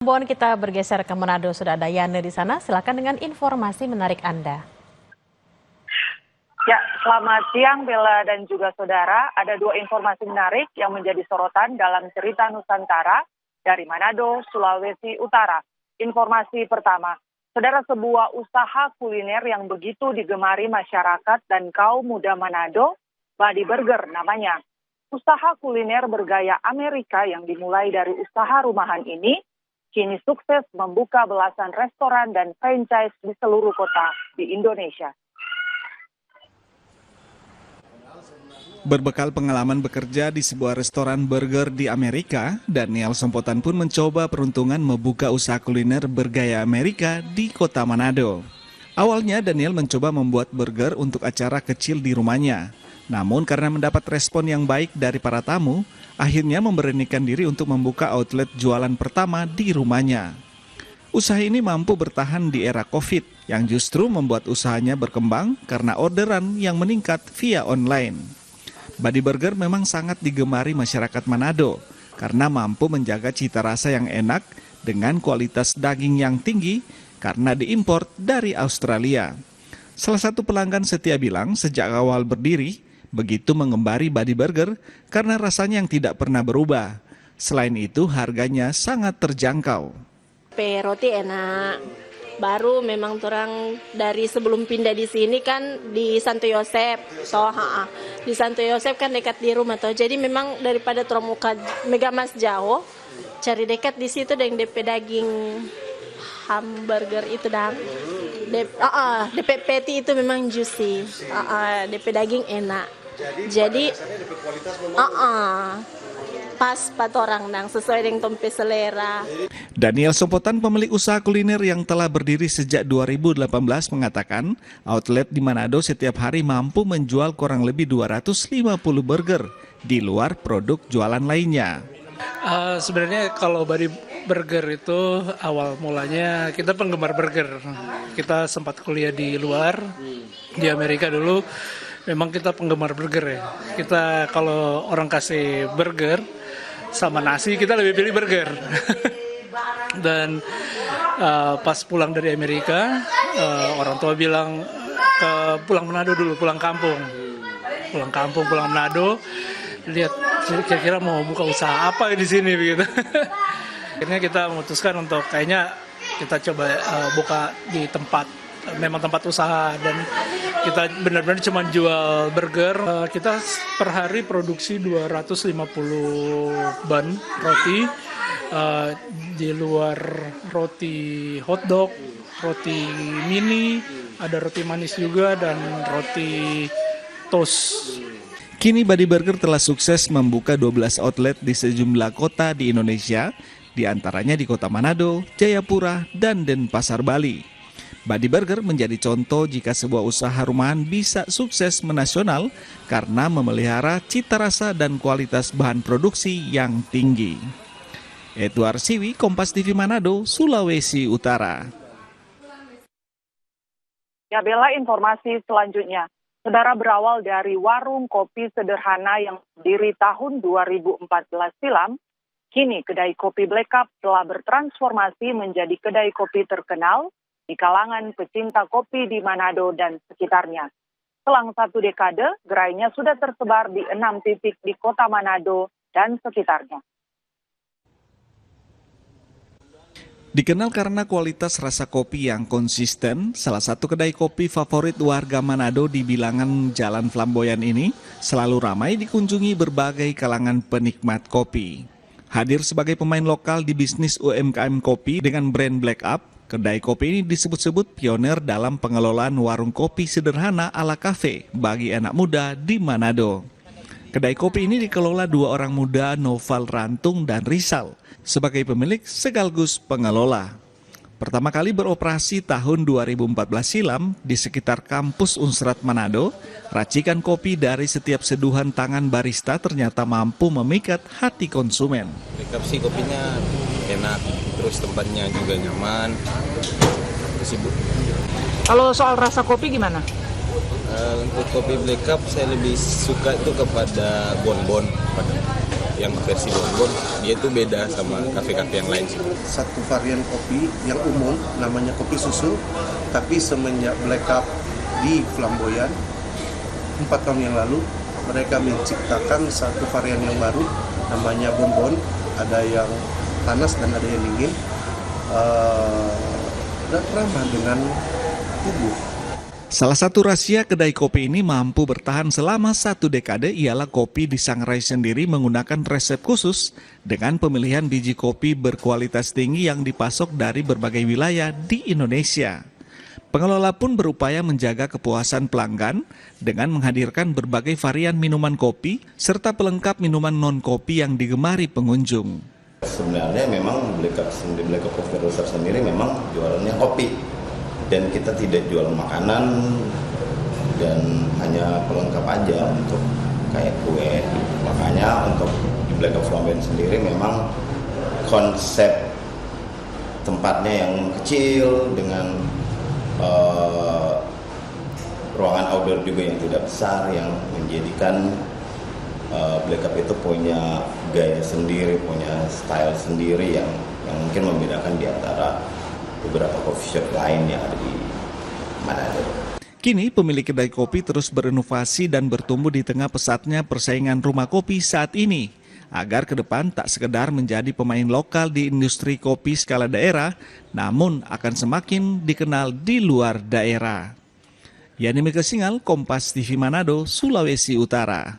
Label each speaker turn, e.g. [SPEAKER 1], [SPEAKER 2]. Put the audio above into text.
[SPEAKER 1] Bon, kita bergeser ke Manado. Sudah ada Yana di sana. Silakan dengan informasi menarik Anda.
[SPEAKER 2] Ya, selamat siang Bella dan juga saudara. Ada dua informasi menarik yang menjadi sorotan dalam cerita Nusantara dari Manado, Sulawesi Utara. Informasi pertama, saudara, sebuah usaha kuliner yang begitu digemari masyarakat dan kaum muda Manado, Body Burger namanya. Usaha kuliner bergaya Amerika yang dimulai dari usaha rumahan ini kini sukses membuka belasan restoran dan franchise di seluruh kota di Indonesia.
[SPEAKER 3] Berbekal pengalaman bekerja di sebuah restoran burger di Amerika, Daniel Sompotan pun mencoba peruntungan membuka usaha kuliner bergaya Amerika di kota Manado. Awalnya Daniel mencoba membuat burger untuk acara kecil di rumahnya. Namun karena mendapat respon yang baik dari para tamu, akhirnya memberanikan diri untuk membuka outlet jualan pertama di rumahnya. Usaha ini mampu bertahan di era COVID, yang justru membuat usahanya berkembang karena orderan yang meningkat via online. Body Burger memang sangat digemari masyarakat Manado karena mampu menjaga cita rasa yang enak dengan kualitas daging yang tinggi karena diimpor dari Australia. Salah satu pelanggan setia bilang sejak awal berdiri, begitu mengembari Body Burger karena rasanya yang tidak pernah berubah. Selain itu, harganya sangat terjangkau.
[SPEAKER 4] Roti enak. Baru memang orang dari sebelum pindah di sini kan di Santo Yosep. Di Santo Yosep kan dekat di rumah toh. Jadi memang daripada orang muka Megamas jauh, cari dekat di situ dengan DP daging hamburger itu dan DP patty itu memang juicy. DP daging enak. Jadi pas patorang nang sesuai dengan tompe selera.
[SPEAKER 3] Daniel Sompotan, pemilik usaha kuliner yang telah berdiri sejak 2018 mengatakan outlet di Manado setiap hari mampu menjual kurang lebih 250 burger di luar produk jualan lainnya.
[SPEAKER 5] Sebenarnya kalau Body Burger itu awal mulanya kita penggemar burger. Kita sempat kuliah di luar, di Amerika dulu. Memang kita penggemar burger ya. Kita kalau orang kasih burger sama nasi, kita lebih pilih burger. Dan pas pulang dari Amerika, orang tua bilang pulang Manado dulu, pulang kampung, pulang Manado, lihat kira-kira mau buka usaha apa di sini begitu. Akhirnya kita memutuskan untuk kayaknya kita coba buka di memang tempat usaha, dan kita benar-benar cuma jual burger. Kita per hari produksi 250 ban roti, di luar roti hotdog, roti mini, ada roti manis juga, dan roti toast.
[SPEAKER 3] Kini Body Burger telah sukses membuka 12 outlet di sejumlah kota di Indonesia, di antaranya di kota Manado, Jayapura, dan Denpasar, Bali. Body Burger menjadi contoh jika sebuah usaha rumahan bisa sukses menasional karena memelihara cita rasa dan kualitas bahan produksi yang tinggi. Edward Siwi, Kompas TV Manado, Sulawesi Utara.
[SPEAKER 2] Ya Bella, informasi selanjutnya. Saudara, berawal dari warung kopi sederhana yang berdiri tahun 2014 silam, kini kedai kopi Black Cup telah bertransformasi menjadi kedai kopi terkenal di kalangan pecinta kopi di Manado dan sekitarnya. Selang 1 dekade, gerainya sudah tersebar di 6 titik di kota Manado dan sekitarnya.
[SPEAKER 3] Dikenal karena kualitas rasa kopi yang konsisten, salah satu kedai kopi favorit warga Manado di bilangan Jalan Flamboyan ini selalu ramai dikunjungi berbagai kalangan penikmat kopi. Hadir sebagai pemain lokal di bisnis UMKM kopi dengan brand Black Up, kedai kopi ini disebut-sebut pionir dalam pengelolaan warung kopi sederhana ala kafe bagi anak muda di Manado. Kedai kopi ini dikelola 2 orang muda, Noval Rantung dan Rizal, sebagai pemilik sekaligus pengelola. Pertama kali beroperasi tahun 2014 silam di sekitar kampus Unsrat Manado, racikan kopi dari setiap seduhan tangan barista ternyata mampu memikat hati konsumen.
[SPEAKER 6] Sih kopinya enak, terus tempatnya juga nyaman, sibuk.
[SPEAKER 7] Kalau soal rasa kopi gimana?
[SPEAKER 6] Untuk kopi Black Cup saya lebih suka itu kepada bonbon. yang versi bonbon dia itu beda sama kafe-kafe yang lain sih.
[SPEAKER 8] Satu varian kopi yang umum namanya kopi susu, tapi semenjak Black Cup di Flamboyan 4 tahun yang lalu mereka menciptakan satu varian yang baru namanya bonbon, ada yang panas dan ada yang dingin, dan ramah dengan tubuh.
[SPEAKER 3] Salah satu rahasia kedai kopi ini mampu bertahan selama 1 dekade ialah kopi disangrai sendiri menggunakan resep khusus dengan pemilihan biji kopi berkualitas tinggi yang dipasok dari berbagai wilayah di Indonesia. Pengelola pun berupaya menjaga kepuasan pelanggan dengan menghadirkan berbagai varian minuman kopi serta pelengkap minuman non-kopi yang digemari pengunjung.
[SPEAKER 9] Sebenarnya memang Black Cup Coffee Roaster sendiri memang jualannya kopi. Dan kita tidak jual makanan dan hanya pelengkap aja untuk kayak kue. Makanya untuk di Black Cup Flamboyan sendiri memang konsep tempatnya yang kecil dengan ruangan outdoor juga yang tidak besar, yang menjadikan Black Cup itu punya gaya sendiri, punya style sendiri yang mungkin membedakan di antara beberapa coffee shop lain yang ada di Manado.
[SPEAKER 3] Kini pemilik kedai kopi terus berinovasi dan bertumbuh di tengah pesatnya persaingan rumah kopi saat ini, agar ke depan tak sekedar menjadi pemain lokal di industri kopi skala daerah, namun akan semakin dikenal di luar daerah. Yani Megasingal, Kompas TV Manado, Sulawesi Utara.